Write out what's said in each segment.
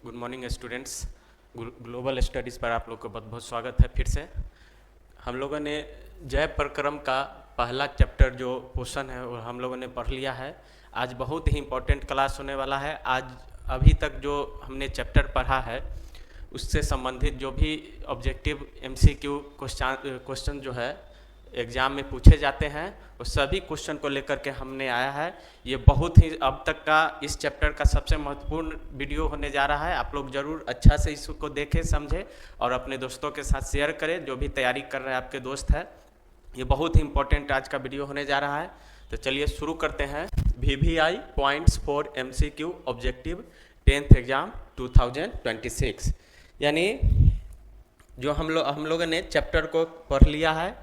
Good morning students. Global studies पर आप लोग को बहुत बहुत स्वागत है। फिर से हम लोगों ने जय प्रक्रम का पहला चैप्टर जो पोर्शन है वो हम लोगों ने पढ़ लिया है। आज बहुत ही इम्पोर्टेंट क्लास होने वाला है। आज अभी तक जो हमने चैप्टर पढ़ा है उससे संबंधित जो भी ऑब्जेक्टिव एमसीक्यू क्वेश्चन जो है एग्ज़ाम में पूछे जाते हैं वो सभी क्वेश्चन को लेकर के हमने आया है। ये बहुत ही अब तक का इस चैप्टर का सबसे महत्वपूर्ण वीडियो होने जा रहा है। आप लोग ज़रूर अच्छा से इसको देखें, समझें और अपने दोस्तों के साथ शेयर करें। जो भी तैयारी कर रहे हैं आपके दोस्त हैं, ये बहुत ही इंपॉर्टेंट आज का वीडियो होने जा रहा है। तो चलिए शुरू करते हैं। VVI points for MCQ objective 10th exam 2026, यानी जो हम लोगों ने चैप्टर को पढ़ लिया है,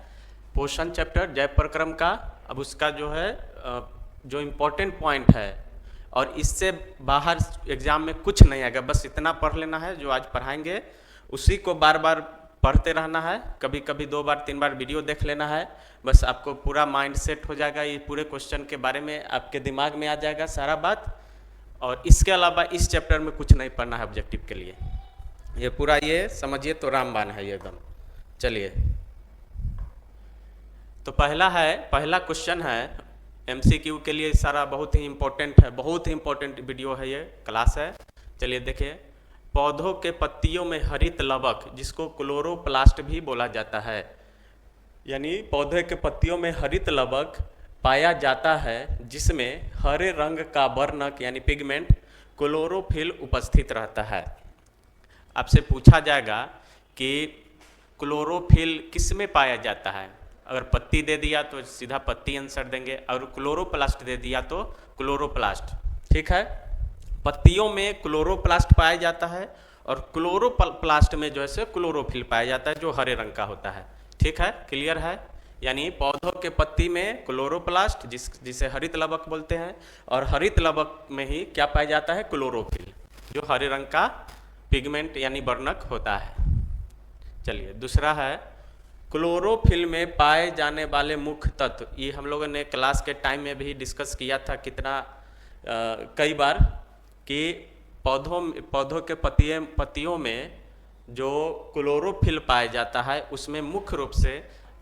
पोर्शन चैप्टर जय प्रक्रम का। अब उसका जो है जो इम्पोर्टेंट पॉइंट है और इससे बाहर एग्ज़ाम में कुछ नहीं आएगा, बस इतना पढ़ लेना है। जो आज पढ़ाएंगे उसी को बार बार पढ़ते रहना है। कभी कभी 2 बार 3 बार वीडियो देख लेना है, बस आपको पूरा माइंड सेट हो जाएगा। ये पूरे क्वेश्चन के बारे में आपके दिमाग में आ जाएगा सारा बात। और इसके अलावा इस चैप्टर में कुछ नहीं पढ़ना है ऑब्जेक्टिव के लिए। ये पूरा ये समझिए तो रामबाण है ये एकदम। चलिए, तो पहला क्वेश्चन है MCQ के लिए। सारा बहुत ही इम्पोर्टेंट है, बहुत ही इम्पोर्टेंट वीडियो है, ये क्लास है। चलिए देखिए, पौधों के पत्तियों में हरित लवक जिसको क्लोरोप्लास्ट भी बोला जाता है, यानी पौधे के पत्तियों में हरित लवक पाया जाता है जिसमें हरे रंग का वर्णक यानी पिगमेंट क्लोरोफिल उपस्थित रहता है। आपसे पूछा जाएगा कि क्लोरोफिल किस में पाया जाता है। अगर पत्ती दे दिया तो सीधा पत्ती आंसर देंगे, और क्लोरोप्लास्ट दे दिया तो क्लोरोप्लास्ट। ठीक है, पत्तियों में क्लोरोप्लास्ट पाया जाता है और क्लोरोप्लास्ट में जो है क्लोरोफिल पाया जाता है जो हरे रंग का होता है। ठीक है, क्लियर है। यानी पौधों के पत्ती में क्लोरोप्लास्ट जिसे हरित लवक बोलते हैं, और हरित लवक में ही क्या पाया जाता है, क्लोरोफिल जो हरे रंग का पिगमेंट यानी वर्णक होता है। चलिए, दूसरा है क्लोरोफिल में पाए जाने वाले मुख्य तत्व। ये हम लोगों ने क्लास के टाइम में भी डिस्कस किया था कई बार कि पौधों के पत्तियों में जो क्लोरोफिल पाया जाता है उसमें मुख्य रूप से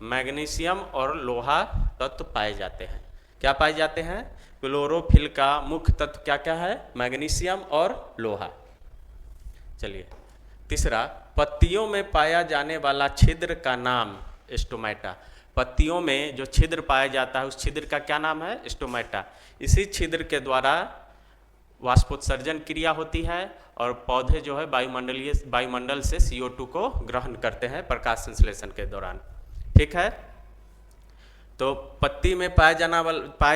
मैग्नीशियम और लोहा तत्व पाए जाते हैं। क्या पाए जाते हैं? क्लोरोफिल का मुख्य तत्व क्या क्या है? मैग्नीशियम और लोहा। चलिए, तीसरा, पत्तियों में पाया जाने वाला छिद्र का नाम स्टोमेटा। पत्तियों में जो छिद्र पाया जाता है उस छिद्र का क्या नाम है? स्टोमेटा। इसी छिद्र के द्वारा वाष्पोत्सर्जन क्रिया होती है और पौधे जो है वायुमंडल से CO2 को ग्रहण करते हैं प्रकाश संश्लेषण के दौरान। ठीक है, तो पत्ती में पाए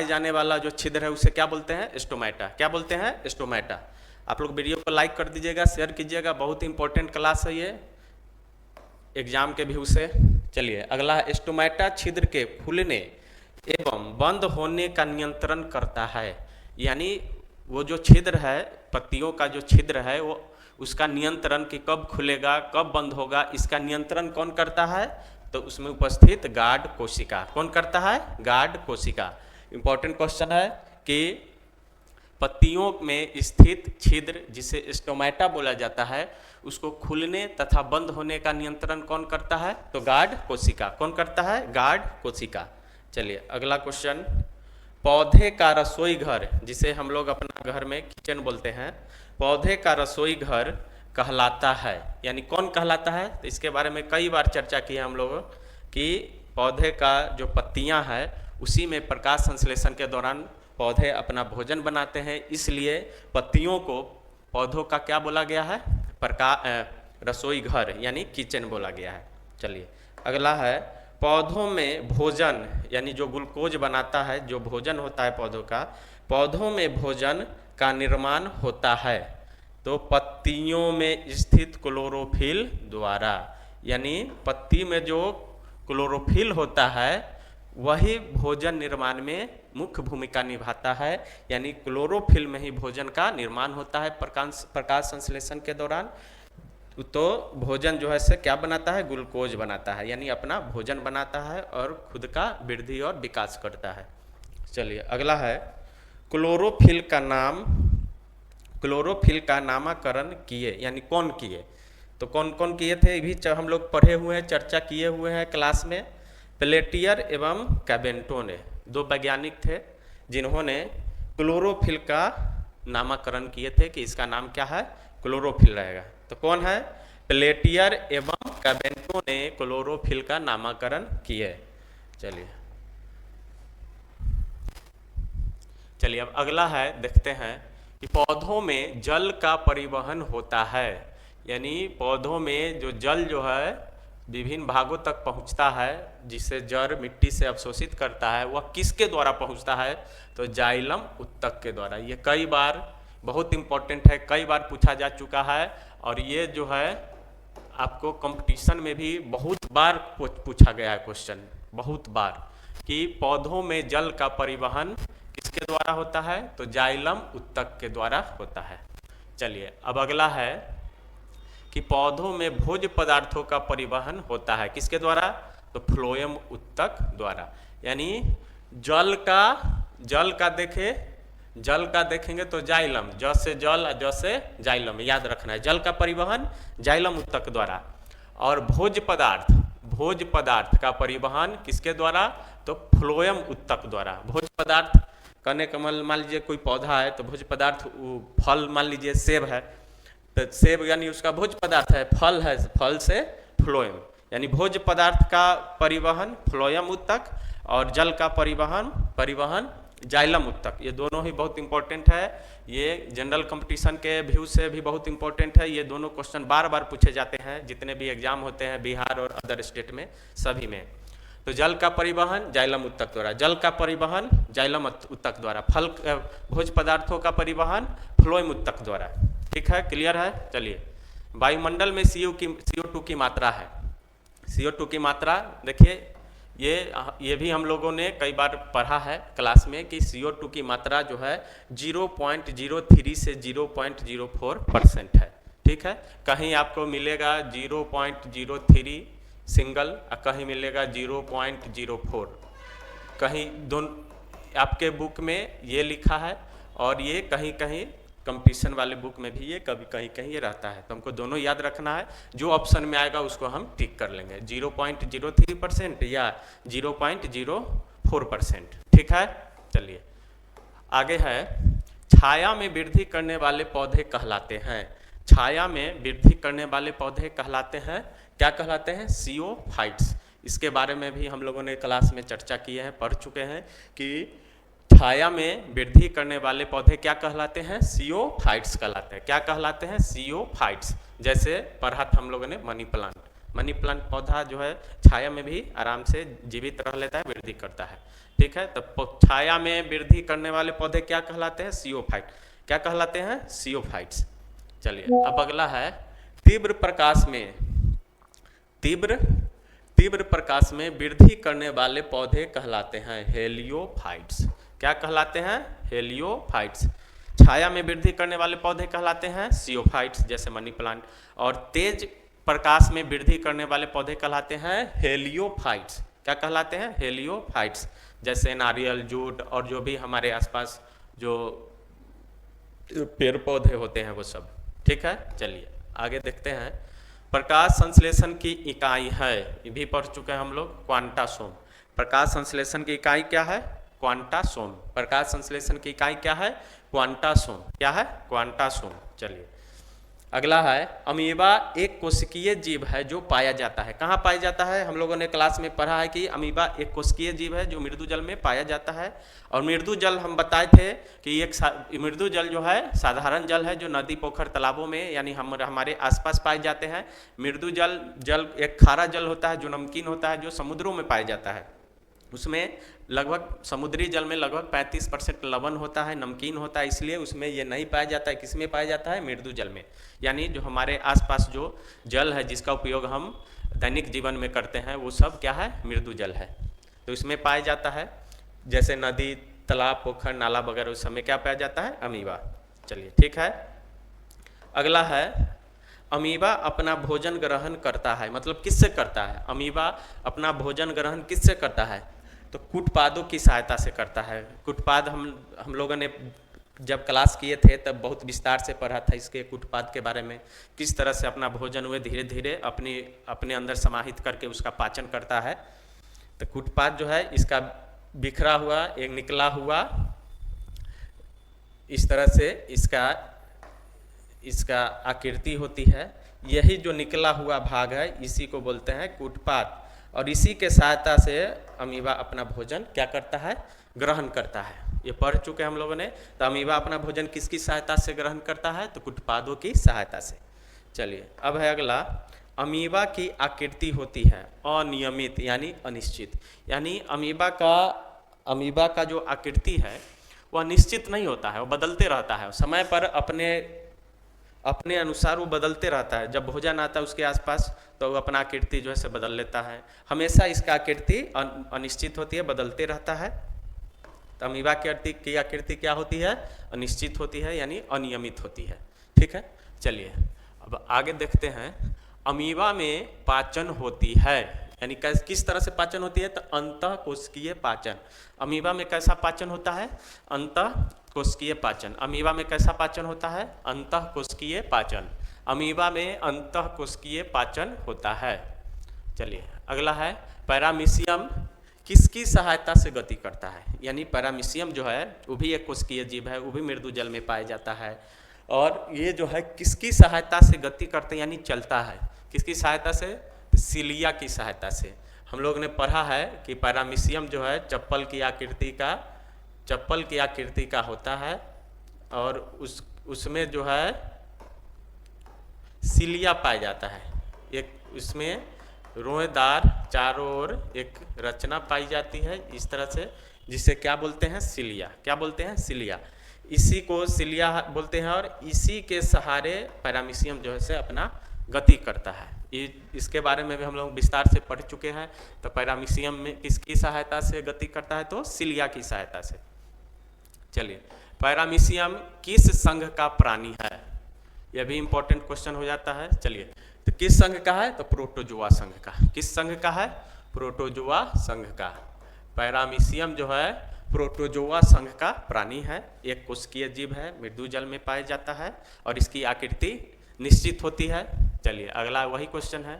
जाने वाला जो छिद्र है उसे क्या बोलते हैं? स्टोमेटा। क्या बोलते हैं? स्टोमेटा। आप लोग वीडियो को लाइक कर दीजिएगा, शेयर कीजिएगा, बहुत ही इंपॉर्टेंट क्लास है ये एग्जाम के व्यू से। चलिए, अगला है स्टोमेटा छिद्र के खुलने एवं बंद होने का नियंत्रण करता है। यानी वो जो छिद्र है, पत्तियों का जो छिद्र है, वो उसका नियंत्रण कि कब खुलेगा कब बंद होगा, इसका नियंत्रण कौन करता है? तो उसमें उपस्थित गार्ड कोशिका। कौन करता है? गार्ड कोशिका। इंपॉर्टेंट क्वेश्चन है कि पत्तियों में स्थित छिद्र जिसे स्टोमेटा बोला जाता है उसको खुलने तथा बंद होने का नियंत्रण कौन करता है? तो गार्ड कोशिका। कौन करता है? गार्ड कोशिका। चलिए, अगला क्वेश्चन, पौधे का रसोई घर जिसे हम लोग अपना घर में किचन बोलते हैं, पौधे का रसोई घर कहलाता है। यानी कौन कहलाता है? तो इसके बारे में कई बार चर्चा की है हम लोग कि पौधे का जो पत्तियां हैं उसी में प्रकाश संश्लेषण के दौरान पौधे अपना भोजन बनाते हैं, इसलिए पत्तियों को पौधों का क्या बोला गया है? रसोई घर यानी किचन बोला गया है। चलिए, अगला है पौधों में भोजन यानी जो ग्लूकोज बनाता है, जो भोजन होता है पौधों का, पौधों में भोजन का निर्माण होता है तो पत्तियों में स्थित क्लोरोफिल द्वारा। यानी पत्ती में जो क्लोरोफिल होता है वही भोजन निर्माण में मुख्य भूमिका निभाता है। यानी क्लोरोफिल में ही भोजन का निर्माण होता है प्रकाश संश्लेषण के दौरान। तो भोजन जो है से क्या बनाता है? ग्लूकोज बनाता है, यानी अपना भोजन बनाता है और खुद का वृद्धि और विकास करता है। चलिए, अगला है क्लोरोफिल का नाम क्लोरोफिल का नामकरण किए, यानी कौन किए? तो कौन कौन किए थे, ये भी हम लोग पढ़े हुए हैं, चर्चा किए हुए हैं क्लास में। पेलेटियर एवं कैबेंटो ने, दो वैज्ञानिक थे जिन्होंने क्लोरोफिल का नामकरण किए थे कि इसका नाम क्या है, क्लोरोफिल रहेगा। तो कौन है? पेलेटियर एवं कैबेंटो ने क्लोरोफिल का नामकरण किए। चलिए अब अगला है, देखते हैं कि पौधों में जल का परिवहन होता है, यानी पौधों में जो जल जो है विभिन्न भागों तक पहुंचता है, जिसे जड़ मिट्टी से अवशोषित करता है, वह किसके द्वारा पहुंचता है? तो जाइलम उत्तक के द्वारा। ये कई बार बहुत इंपॉर्टेंट है, कई बार पूछा जा चुका है, और ये जो है आपको कंपटीशन में भी बहुत बार पूछा गया है क्वेश्चन, बहुत बार, कि पौधों में जल का परिवहन किसके द्वारा होता है? तो जाइलम उत्तक के द्वारा होता है। चलिए अब अगला है कि पौधों में भोज्य पदार्थों का परिवहन होता है किसके द्वारा? तो फ्लोएम उत्तक द्वारा। यानी जल का देखेंगे तो जाइलम, ज से जल, ज से जाइलम, याद रखना है। जल का परिवहन जाइलम उत्तक द्वारा, और भोज्य पदार्थ का परिवहन किसके द्वारा? तो फ्लोएम उत्तक द्वारा। भोज्य पदार्थ कहने का मान लीजिए कोई पौधा है, तो भोज्य पदार्थ फल, मान लीजिए सेब है, तो सेब यानी उसका भोज्य पदार्थ है, फल है, फल से फ्लोएम, यानी भोज्य पदार्थ का परिवहन फ्लोएम उत्तक, और जल का परिवहन जाइलम उत्तक। ये दोनों ही बहुत इंपॉर्टेंट है, ये जनरल कंपटीशन के व्यू से भी बहुत इंपॉर्टेंट है। ये दोनों क्वेश्चन बार बार पूछे जाते हैं जितने भी एग्जाम होते हैं बिहार और अदर स्टेट में, सभी में। तो जल का परिवहन जाइलम उत्तक द्वारा, जल का परिवहन जाइलम उत्तक द्वारा, भोज्य पदार्थों का परिवहन फ्लोएम उत्तक द्वारा। ठीक है, क्लियर है? चलिए, वायुमंडल में CO2 की मात्रा है। CO2 की मात्रा देखिए, ये भी हम लोगों ने कई बार पढ़ा है क्लास में कि CO2 की मात्रा जो है 0.03 से 0.04% है। ठीक है, कहीं आपको मिलेगा 0.03 सिंगल, और कहीं मिलेगा 0.04, कहीं दोनों आपके बुक में ये लिखा है, और ये कहीं कहीं कंपटीशन वाले बुक में भी ये कभी कहीं ये रहता है। तो हमको दोनों याद रखना है, जो ऑप्शन में आएगा उसको हम टिक कर लेंगे, 0.03% या 0.04%। ठीक है, चलिए आगे है, छाया में वृद्धि करने वाले पौधे कहलाते हैं। छाया में वृद्धि करने वाले पौधे कहलाते हैं, क्या कहलाते हैं? सियोफाइट्स। इसके बारे में भी हम लोगों ने क्लास में चर्चा किए हैं, पढ़ चुके हैं कि छाया में वृद्धि करने वाले पौधे क्या कहलाते हैं? सियोफाइट्स कहलाते हैं। क्या कहलाते हैं? सियोफाइट्स। जैसे पढ़ा था हम लोगों ने मनी प्लांट पौधा जो है छाया में भी आराम से जीवित रह लेता है, वृद्धि करता है। ठीक है, तो छाया में वृद्धि करने वाले पौधे क्या कहलाते हैं? सियोफाइट। क्या कहलाते हैं? सियोफाइट्स। चलिए अब अगला है, तीव्र प्रकाश में वृद्धि करने वाले पौधे कहलाते हैं हेलियोफाइट्स। क्या कहलाते हैं? हेलियोफाइट्स। छाया में वृद्धि करने वाले पौधे कहलाते हैं सियोफाइट्स, जैसे मनी प्लांट, और तेज प्रकाश में वृद्धि करने वाले पौधे कहलाते हैं हेलियोफाइट्स। क्या कहलाते हैं? हेलियोफाइट्स, जैसे नारियल, जूट और जो भी हमारे आसपास जो पेड़ पौधे होते हैं वो सब। ठीक है, चलिए आगे देखते हैं। प्रकाश संश्लेषण की इकाई है, ये भी पढ़ चुके हैं हम लोग, क्वांटासोम। प्रकाश संश्लेषण की इकाई क्या है? क्वांटासोम। प्रकाश संश्लेषण की इकाई क्या है? क्वांटासोम। क्या है? क्वांटासोम। चलिए अगला है, अमीबा एक कोशिकीय जीव है जो पाया जाता है। कहाँ पाया जाता है? हम लोगों ने क्लास में पढ़ा है कि अमीबा एक कोशिकीय जीव है जो मृदु जल में पाया जाता है। और मृदु जल हम बताए थे कि एक मृदु जल जो है साधारण जल है जो नदी, पोखर, तालाबों में यानी हमारे आसपास पाए जाते हैं। मृदु जल एक खारा जल होता है जो नमकीन होता है, जो समुद्रों में पाया जाता है। उसमें लगभग समुद्री जल में लगभग 35% लवण होता है, नमकीन होता है, इसलिए उसमें ये नहीं पाया जाता है। किसमें पाया जाता है? मृदु जल में। यानी जो हमारे आसपास जो जल है जिसका उपयोग हम दैनिक जीवन में करते हैं वो सब क्या है? मृदु जल है। तो इसमें पाया जाता है, जैसे नदी, तालाब, पोखर, नाला वगैरह, उस समय क्या पाया जाता है? अमीबा। चलिए ठीक है, अगला है, अमीबा अपना भोजन ग्रहण करता है। मतलब किससे करता है? अमीबा अपना भोजन ग्रहण किससे करता है? तो कूटपादों की सहायता से करता है। कूटपाद हम लोगों ने जब क्लास किए थे तब बहुत विस्तार से पढ़ा था इसके कूटपाद के बारे में, किस तरह से अपना भोजन वे धीरे धीरे अपने अंदर समाहित करके उसका पाचन करता है। तो कूटपाद जो है इसका बिखरा हुआ एक निकला हुआ इस तरह से इसका आकृति होती है। यही जो निकला हुआ भाग है इसी को बोलते हैं कूटपाद, और इसी के सहायता से अमीबा अपना भोजन क्या करता है, ग्रहण करता है। ये पढ़ चुके हम लोगों ने। तो अमीबा अपना भोजन किसकी सहायता से ग्रहण करता है, तो कूटपादों की सहायता से। चलिए अब है अगला, अमीबा की आकृति होती है अनियमित यानी अनिश्चित, यानी अमीबा का जो आकृति है वह निश्चित नहीं होता है, वो बदलते रहता है समय पर अपने अनुसार वो बदलते रहता है। जब भोजन आता है उसके आसपास तो वो अपना आकृति जो है से बदल लेता है। हमेशा इसका आकृति अनिश्चित होती है, बदलते रहता है। तो अमीबा की आकृति क्या होती है, अनिश्चित होती है यानी अनियमित होती है। ठीक है, चलिए अब आगे देखते हैं। अमीबा में पाचन होती है, यानी किस तरह से पाचन होती है, तो अंतःकोशिकीय पाचन। अमीबा में कैसा पाचन होता है, अंतःकोशिकीय पाचन। अमीबा में कैसा पाचन होता है, अंतःकोशिकीय पाचन। अमीबा में अंतःकोशिकीय पाचन होता है। चलिए अगला है, पैरामीशियम किसकी सहायता से गति करता है, यानी पैरामीशियम जो है वो भी एक कोशिकीय जीव है, वो भी मृदु जल में पाया जाता है। और ये जो है किसकी सहायता से गति करते हैं यानी चलता है, किसकी सहायता से, सिलिया की सहायता से। हम लोग ने पढ़ा है कि पैरामीशियम जो है चप्पल की आकृति का होता है, और उसमें जो है सिलिया पाया जाता है। एक उसमें रोएदार चारों ओर एक रचना पाई जाती है इस तरह से, जिसे क्या बोलते हैं, सिलिया। क्या बोलते हैं, सिलिया। इसी को सिलिया बोलते हैं, और इसी के सहारे पैरामीशियम जो है से अपना गति करता है। इसके बारे में भी हम लोग विस्तार से पढ़ चुके हैं। तो पैरामीशियम में किसकी सहायता से गति करता है, तो सिलिया की सहायता से। चलिए, पैरामीशियम किस संघ का प्राणी है, यह भी इंपॉर्टेंट क्वेश्चन हो जाता है। चलिए, तो किस संघ का है, तो प्रोटोजोआ संघ का। किस संघ का है, प्रोटोजोआ संघ का। पैरामीशियम जो है प्रोटोजोआ संघ का प्राणी है, एक कोशिकीय जीव है, मृदु जल में पाया जाता है, और इसकी आकृति निश्चित होती है। चलिए अगला वही क्वेश्चन है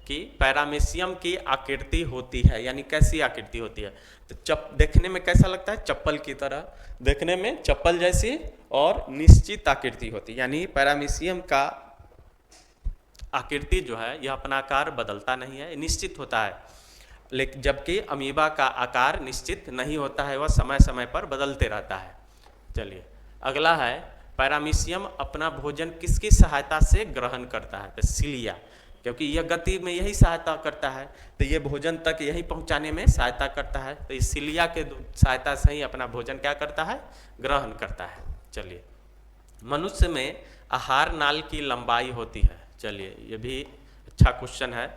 कि पैरामीशियम की आकृति होती है, यानी कैसी आकृति होती है, तो देखने में कैसा लगता है, चप्पल की तरह, देखने में चप्पल जैसी और निश्चित आकृति होती है। यानी पैरामीशियम का आकृति जो है यह अपना आकार बदलता नहीं है, निश्चित होता है। लेकिन जबकि अमीबा का आकार निश्चित नहीं होता है, वह समय समय पर बदलते रहता है। चलिए अगला है, पैरामीशियम अपना भोजन किसकी सहायता से ग्रहण करता है, तो सिलिया, क्योंकि यह गति में यही सहायता करता है, तो ये भोजन तक यही पहुंचाने में सहायता करता है। तो इस सिलिया के सहायता से ही अपना भोजन क्या करता है, ग्रहण करता है। चलिए, मनुष्य में आहार नाल की लंबाई होती है। चलिए ये भी अच्छा क्वेश्चन है।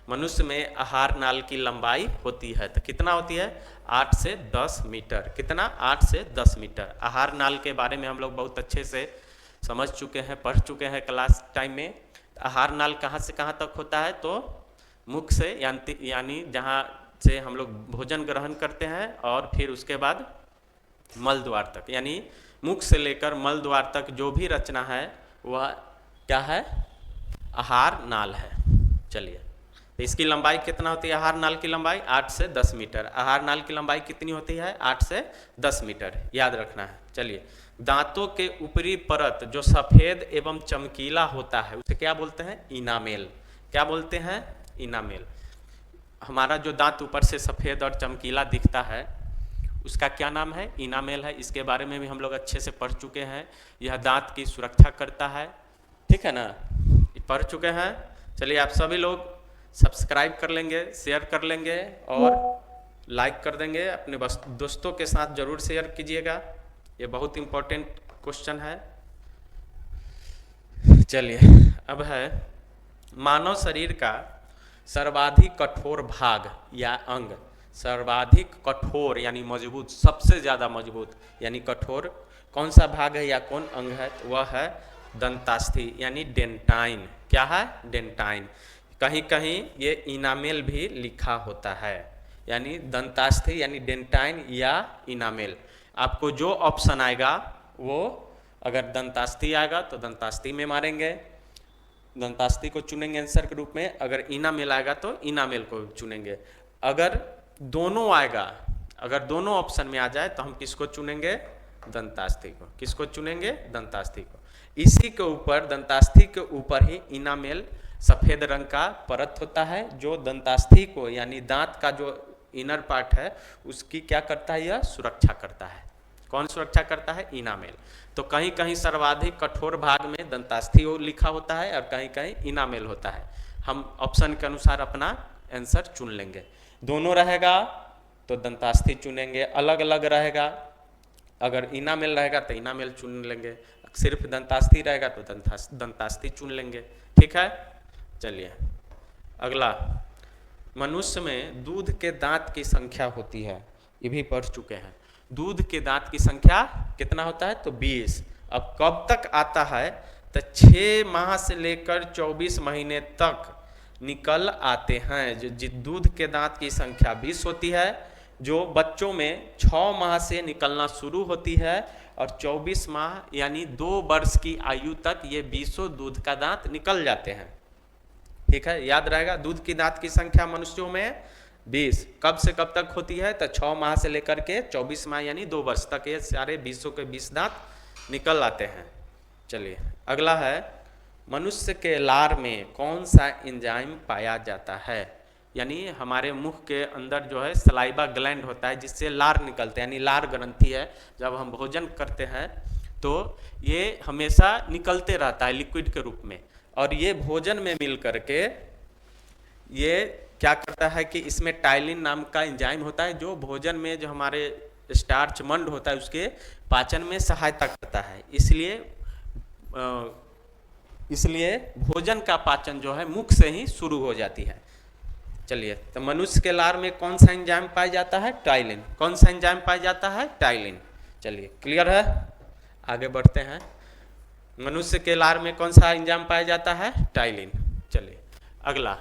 मनुष्य में आहार नाल की लंबाई होती है, तो कितना होती है, 8 से 10 मीटर। कितना, 8 से 10 मीटर। आहार नाल के बारे में हम लोग बहुत अच्छे से समझ चुके हैं, पढ़ चुके हैं क्लास टाइम में। आहार नाल कहाँ से कहाँ तक होता है, तो मुख से यानी जहाँ से हम लोग भोजन ग्रहण करते हैं, और फिर उसके बाद मल द्वार तक, यानी मुख से लेकर मल द्वार तक जो भी रचना है वह क्या है, आहार नाल है। चलिए, तो इसकी लंबाई कितना होती है, आहार नाल की लंबाई 8 से 10 मीटर। आहार नाल की लंबाई कितनी होती है, 8 से 10 मीटर, याद रखना है। चलिए, दांतों के ऊपरी परत जो सफ़ेद एवं चमकीला होता है उसे क्या बोलते हैं, इनामेल। क्या बोलते हैं, इनामेल। हमारा जो दांत ऊपर से सफ़ेद और चमकीला दिखता है उसका क्या नाम है, इनामेल है। इसके बारे में भी हम लोग अच्छे से पढ़ चुके हैं। यह दांत की सुरक्षा करता है, ठीक है ना, पढ़ चुके हैं। चलिए, आप सभी लोग सब्सक्राइब कर लेंगे, शेयर कर लेंगे और लाइक कर देंगे। अपने दोस्तों के साथ जरूर शेयर कीजिएगा, ये बहुत इम्पोर्टेंट क्वेश्चन है। चलिए, अब है मानव शरीर का सर्वाधिक कठोर भाग या अंग। सर्वाधिक कठोर यानी मजबूत, सबसे ज़्यादा मजबूत यानी कठोर कौन सा भाग है या कौन अंग है, तो वह है दंतास्थि यानी डेंटाइन। क्या है, डेंटाइन। कहीं कहीं ये इनामेल भी लिखा होता है, यानी दंतास्थि यानी डेंटाइन या इनामेल। आपको जो ऑप्शन आएगा वो अगर दंतास्थि आएगा तो दंतास्थि में मारेंगे, दंतास्थि को चुनेंगे आंसर के रूप में। अगर इनामेल आएगा तो इनामेल को चुनेंगे। अगर दोनों आएगा, अगर दोनों ऑप्शन में आ जाए तो हम किसको चुनेंगे? दंतास्थि को। किसको चुनेंगे? दंतास्थि को। इसी के ऊपर, दंतास्थि के ऊपर ही इनामेल सफेद रंग का परत होता है, जो दंतास्थि को यानी दांत का जो इनर पार्ट है उसकी क्या करता है? यह सुरक्षा करता है। कौन सुरक्षा करता है? इनामेल। तो कहीं कहीं सर्वाधिक कठोर भाग में दंतास्थि लिखा होता है और कहीं कहीं इनामेल होता है। हम ऑप्शन के अनुसार अपना आंसर चुन लेंगे। दोनों रहेगा तो दंतास्थि चुनेंगे, अलग अलग रहेगा अगर इनामेल रहेगा तो इनामेल चुन लेंगे, सिर्फ दंतास्थि रहेगा तो दंतास्थि चुन लेंगे। ठीक है, चलिए अगला। मनुष्य में दूध के दांत की संख्या होती है, ये भी पढ़ चुके हैं। दूध के दांत की संख्या कितना होता है? तो 20। अब कब तक आता है? तो 6 माह से लेकर 24 महीने तक निकल आते हैं। जो दूध के दांत की संख्या 20 होती है, जो बच्चों में 6 माह से निकलना शुरू होती है और 24 माह यानी 2 वर्ष की आयु तक ये 20 दूध का दांत निकल जाते हैं। ठीक है, याद रहेगा। दूध की दांत की संख्या मनुष्यों में 20 कब से कब तक होती है? तो 6 माह से लेकर के 24 माह यानी 2 वर्ष तक ये सारे 20 के 20 दांत निकल आते हैं। चलिए अगला है, मनुष्य के लार में कौन सा एंजाइम पाया जाता है? यानी हमारे मुंह के अंदर जो है सलाइवा ग्लैंड होता है जिससे लार निकलते हैं, यानी लार ग्रंथि है। जब हम भोजन करते हैं तो ये हमेशा निकलते रहता है लिक्विड के रूप में, और ये भोजन में मिल करके ये क्या करता है कि इसमें टाइलिन नाम का एंजाइम होता है जो भोजन में जो हमारे स्टार्च मंड होता है उसके पाचन में सहायता करता है। इसलिए भोजन का पाचन जो है मुख से ही शुरू हो जाती है। चलिए, तो मनुष्य के लार में कौन सा एंजाइम पाया जाता है? टाइलिन। कौन सा एंजाइम पाया जाता है? टाइलिन। चलिए क्लियर है, आगे बढ़ते हैं। मनुष्य के लार में कौन सा एंजाइम पाया जाता है? टाइलिन। चलिए अगला,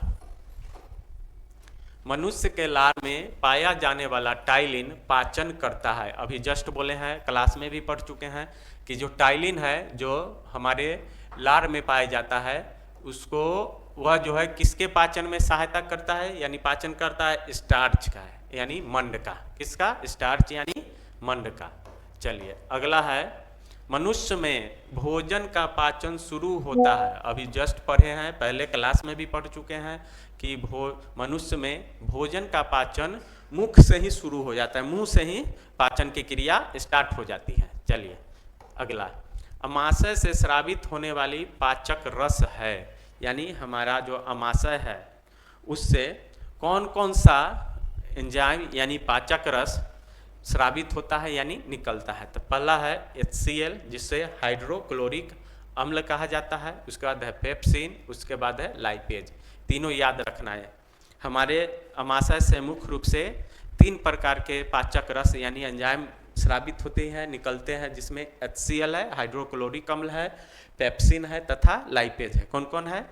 मनुष्य के लार में पाया जाने वाला टाइलिन पाचन करता है। अभी जस्ट बोले हैं, क्लास में भी पढ़ चुके हैं कि जो टाइलिन है जो हमारे लार में पाया जाता है उसको वह जो है किसके पाचन में सहायता करता है? यानी पाचन करता है स्टार्च का, यानी मंड का। किसका? स्टार्च यानी मंड का। चलिए अगला है, मनुष्य में भोजन का पाचन शुरू होता है। अभी जस्ट पढ़े हैं, पहले क्लास में भी पढ़ चुके हैं कि मनुष्य में भोजन का पाचन मुख से ही शुरू हो जाता है, मुंह से ही पाचन की क्रिया स्टार्ट हो जाती है। चलिए अगला, अमाशय से स्रावित होने वाली पाचक रस है, यानी हमारा जो अमाशय है उससे कौन कौन सा एंजाइम यानी पाचक रस स्रावित होता है यानी निकलता है? तो पहला है HCl जिससे हाइड्रोक्लोरिक अम्ल कहा जाता है, उसके बाद है पेप्सिन, उसके बाद है लाइपेज। तीनों याद रखना है। हमारे अमाशय से मुख्य रूप से 3 प्रकार के पाचक रस यानी एंजाइम स्रावित होते हैं, निकलते हैं, जिसमें HCl है, हाइड्रोक्लोरिक अम्ल है, पेप्सिन है तथा लाइपेज है। कौन कौन है?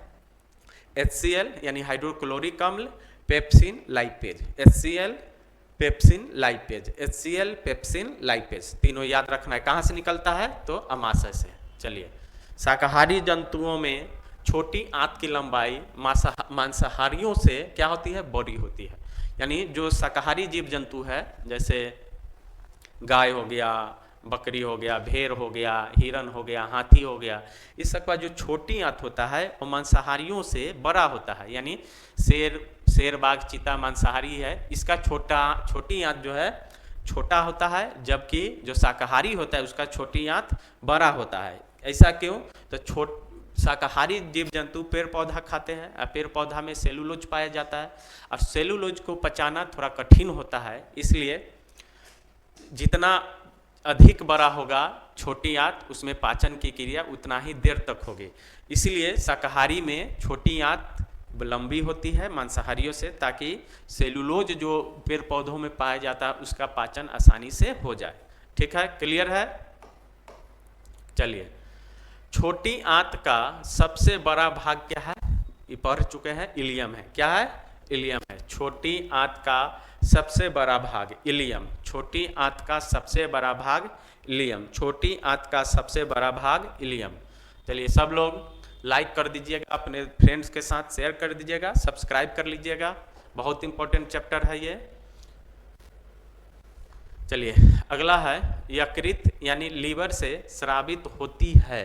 HCl यानी हाइड्रोक्लोरिक अम्ल, pepsin, lipase. HCl, pepsin, lipase. HCl, pepsin, lipase, तीनों याद रखना है। कहाँ से निकलता है? तो अमाशय से। चलिए, शाकाहारी जंतुओं में छोटी आंत की लंबाई मांसाहारियों से क्या होती है? बड़ी होती है। यानी जो शाकाहारी जीव जंतु है, जैसे गाय हो गया, बकरी हो गया, भेड़ हो गया, हिरन हो गया, हाथी हो गया, इस सब का जो छोटी आंत होता है वो मांसाहारियों से बड़ा होता है। यानी शेर, बाघ, चीता मांसाहारी है, इसका छोटी आंत जो है छोटा होता है, जबकि जो शाकाहारी होता है उसका छोटी आंत बड़ा होता है। ऐसा क्यों? तो शाकाहारी जीव जंतु पेड़ पौधा खाते हैं और पेड़ पौधा में सेलुलोज पाया जाता है, और सेलुलोज को पचाना थोड़ा कठिन होता है, इसलिए जितना अधिक बड़ा होगा छोटी आंत उसमें पाचन की क्रिया उतना ही देर तक होगी। इसलिए शाकाहारी में छोटी आंत लंबी होती है मांसाहारियों से, ताकि सेलुलोज जो पेड़ पौधों में पाया जाता है उसका पाचन आसानी से हो जाए। ठीक है, क्लियर है? चलिए, छोटी आंत का सबसे बड़ा भाग क्या है? ये पढ़ चुके हैं, इलियम है। क्या है? इलियम है। छोटी आंत का सबसे बड़ा भाग इलियम। छोटी आंत का सबसे बड़ा भाग इलियम, छोटी आंत का सबसे बड़ा भाग इलियम। चलिए सब लोग लाइक कर दीजिएगा, अपने फ्रेंड्स के साथ शेयर कर दीजिएगा, सब्सक्राइब कर लीजिएगा, बहुत इंपॉर्टेंट चैप्टर है ये। चलिए अगला है यकृत यानी लीवर से स्रावित होती है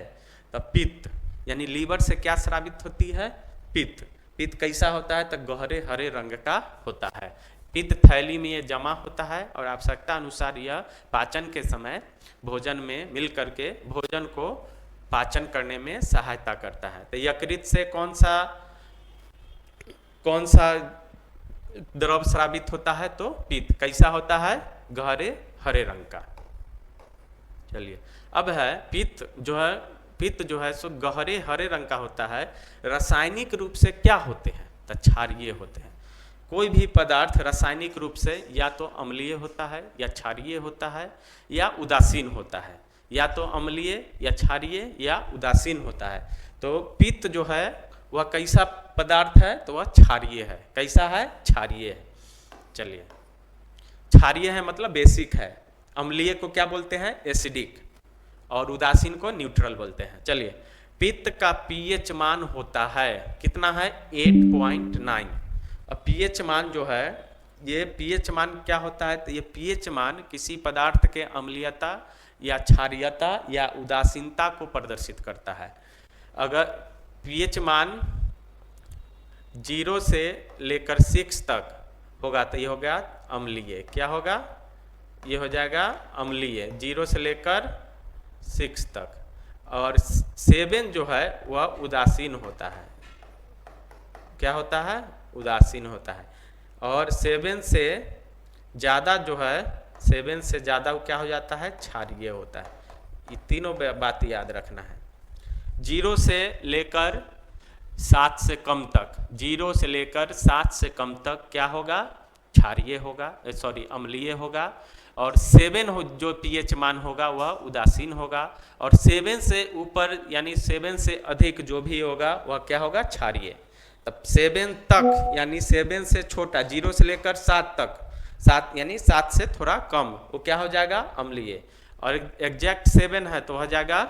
तो पित्त, यानी लीवर से क्या स्रावित होती है? पित्त। पित्त कैसा होता है? तो गहरे हरे रंग का होता है। पित्त थैली में ये जमा होता है और आवश्यकता अनुसार यह पाचन के समय भोजन में मिल करके भोजन को पाचन करने में सहायता करता है। तो यकृत से कौन सा द्रव स्रावित होता है? तो पित्त। कैसा होता है? गहरे हरे रंग का। चलिए अब है पित्त जो है सो गहरे हरे रंग का होता है। रासायनिक रूप से क्या होते हैं? तो क्षारीय होते हैं। कोई भी पदार्थ रासायनिक रूप से या तो अम्लीय होता है या क्षारीय होता है या उदासीन होता है, या तो अम्लीय या क्षारीय या उदासीन होता है। तो पित्त जो है वह कैसा पदार्थ है? तो वह क्षारीय है। कैसा है? क्षारीय है। चलिए क्षारीय है मतलब बेसिक है। अम्लीय को क्या बोलते हैं? एसिडिक। और उदासीन को न्यूट्रल बोलते हैं। चलिए पित्त का पीएच मान होता है कितना है? 8.9। अब पीएच मान जो है, ये पीएच मान क्या होता है? तो ये पीएच मान किसी पदार्थ के अम्लीयता या क्षारीयता या उदासीनता को प्रदर्शित करता है। अगर पीएच मान 0 से लेकर 6 तक होगा तो ये हो गया अम्लीय। क्या होगा? ये हो जाएगा अम्लीय 0 से लेकर 6 तक। और 7 जो है वह उदासीन होता है। क्या होता है? उदासीन होता है। और 7 से ज़्यादा जो है, 7 से ज़्यादा क्या हो जाता है? क्षारीय होता है। ये तीनों बात याद रखना है। 0 से लेकर 7 से कम तक, 0 से लेकर 7 से कम तक क्या होगा? क्षारीय होगा, सॉरी अम्लीय होगा। और 7 जो पीएच मान होगा वह उदासीन होगा। और 7 से ऊपर यानी 7 से अधिक जो भी होगा वह क्या होगा? क्षारीय। तब 7 तक यानी 7 से छोटा, 0 से लेकर 7 तक, 7 यानी 7 से थोड़ा कम, वो क्या हो जाएगा? अम्लीय। और एग्जैक्ट 7 है तो हो जाएगा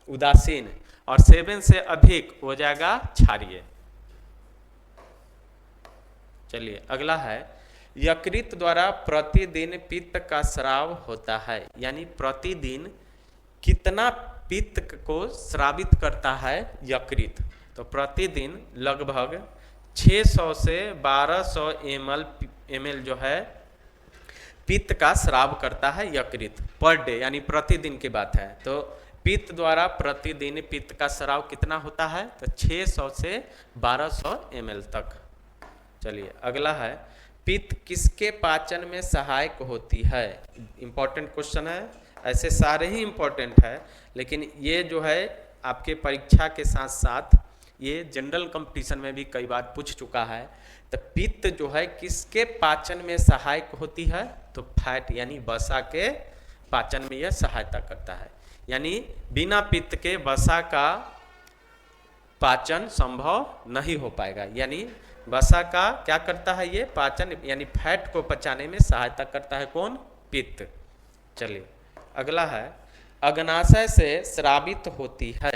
उदासीन। और 7 से अधिक हो जाएगा क्षारीय। चलिए अगला है यकृत द्वारा प्रतिदिन पित्त का स्राव होता है, यानी प्रतिदिन कितना पित्त को स्रावित करता है यकृत? तो प्रतिदिन लगभग 600 से 1200 ml जो है पित्त का स्राव करता है यकृत पर डे, यानी प्रतिदिन की बात है। तो पित्त द्वारा प्रतिदिन पित्त का स्राव कितना होता है? तो 600 से 1200 ml तक। चलिए अगला है पित्त किसके पाचन में सहायक होती है? इंपॉर्टेंट क्वेश्चन है। ऐसे सारे ही इंपॉर्टेंट है, लेकिन ये जो है आपके परीक्षा के साथ साथ ये जनरल कंपटीशन में भी कई बार पूछ चुका है। तो पित्त जो है किसके पाचन में सहायक होती है? तो फैट यानी वसा के पाचन में यह सहायता करता है। यानी बिना पित्त के वसा का पाचन संभव नहीं हो पाएगा। यानी वसा का क्या करता है? ये पाचन यानी फैट को पचाने में सहायता करता है। कौन? पित्त। चलिए अगला है अग्नाशय से स्रावित होती है,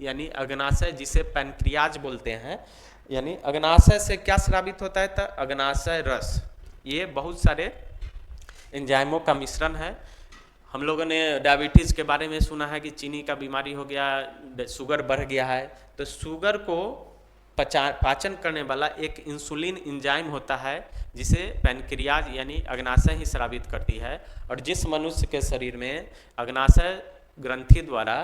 यानी अग्नाशय जिसे पैनक्रियाज बोलते हैं, यानी अग्नाशय से क्या स्रावित होता है? तो अग्नाशय रस। ये बहुत सारे एंजाइमों का मिश्रण है। हम लोगों ने डायबिटीज़ के बारे में सुना है कि चीनी का बीमारी हो गया, शुगर बढ़ गया है। तो शुगर को पाचन करने वाला एक इंसुलिन एंजाइम होता है जिसे पैनक्रियाज यानी अग्नाशय ही स्रावित करती है। और जिस मनुष्य के शरीर में अग्नाशय ग्रंथि द्वारा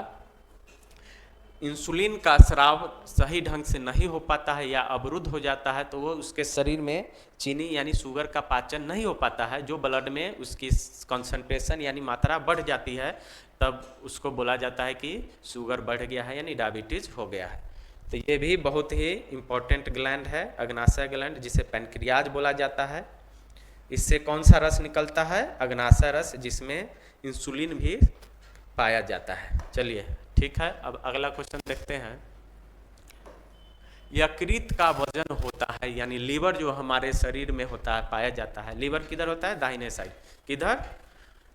इंसुलिन का स्राव सही ढंग से नहीं हो पाता है या अवरुद्ध हो जाता है, तो वो उसके शरीर में चीनी यानी शुगर का पाचन नहीं हो पाता है। जो ब्लड में उसकी कंसंट्रेशन यानी मात्रा बढ़ जाती है, तब उसको बोला जाता है कि शुगर बढ़ गया है यानी डायबिटीज हो गया है। तो ये भी बहुत ही इम्पोर्टेंट ग्लैंड है अग्नाशय ग्लैंड, जिसे पैनक्रियाज बोला जाता है। इससे कौन सा रस निकलता है? अग्नाशय रस, जिसमें इंसुलिन भी पाया जाता है। चलिए ठीक है, अब अगला क्वेश्चन देखते हैं। यकृत का वजन होता है, यानी लीवर जो हमारे शरीर में होता है पाया जाता है। लीवर किधर होता है? दाहिने साइड। किधर?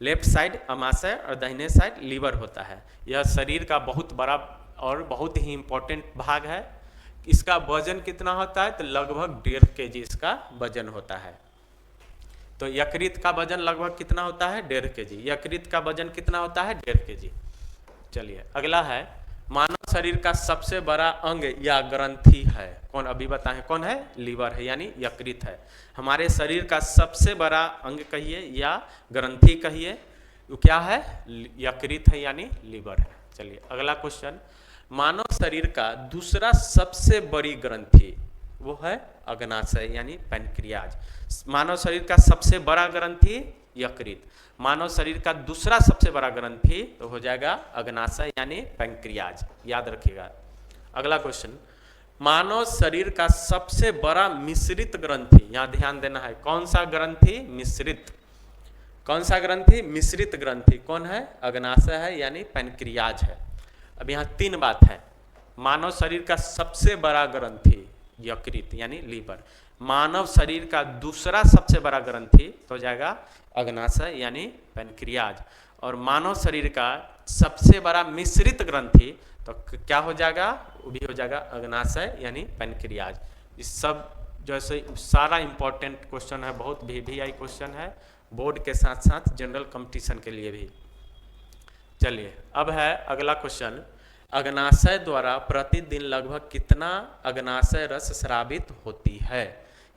लेफ्ट साइड अमाशय और दाहिने साइड लीवर होता है। यह शरीर का बहुत बड़ा और बहुत ही इम्पोर्टेंट भाग है। इसका वजन कितना होता है? तो लगभग 1.5 kg इसका वजन होता है। तो यकृत का वजन लगभग कितना होता है? 1.5 kg। यकृत का वजन कितना होता है? 1.5 kg। चलिए अगला है, मानव शरीर का सबसे बड़ा अंग या ग्रंथि है कौन? अभी बताएं कौन है? लीवर है, यानी यकृत है। हमारे शरीर का सबसे बड़ा अंग कहिए या ग्रंथि कहिए, वो क्या है? यकृत है, यानी लीवर है। चलिए अगला क्वेश्चन, मानव शरीर का दूसरा सबसे बड़ी ग्रंथि वो है अग्नाशय यानी पैनक्रियाज। मानव शरीर का सबसे बड़ा ग्रंथि यकृत, मानव शरीर का दूसरा सबसे बड़ा ग्रंथि तो हो जाएगा अग्नाशय यानी पैनक्रियाज, याद रखिएगा। अगला क्वेश्चन, मानव शरीर का सबसे बड़ा मिश्रित ग्रंथि, यहाँ ध्यान देना है, कौन सा ग्रंथि? मिश्रित। कौन सा ग्रंथि? मिश्रित ग्रंथि। कौन है? अग्नाशय है, यानी पैनक्रियाज है। अब यहाँ 3 बात है, मानव शरीर का सबसे बड़ा ग्रंथि यकृत यानी लीवर, मानव शरीर का दूसरा सबसे बड़ा ग्रंथि तो हो जाएगा अग्नाशय यानी पैनक्रियाज, और मानव शरीर का सबसे बड़ा मिश्रित ग्रंथि तो क्या हो जाएगा? वो भी हो जाएगा अग्नाशय यानी पैनक्रियाज। इस सब जैसे सारा इंपॉर्टेंट क्वेश्चन है, बहुत VVI क्वेश्चन है बोर्ड के साथ साथ जनरल कंपटीशन के लिए भी। चलिए अब है अगला क्वेश्चन, अग्नाशय द्वारा प्रतिदिन लगभग कितना अग्नाशय रस स्रावित होती है?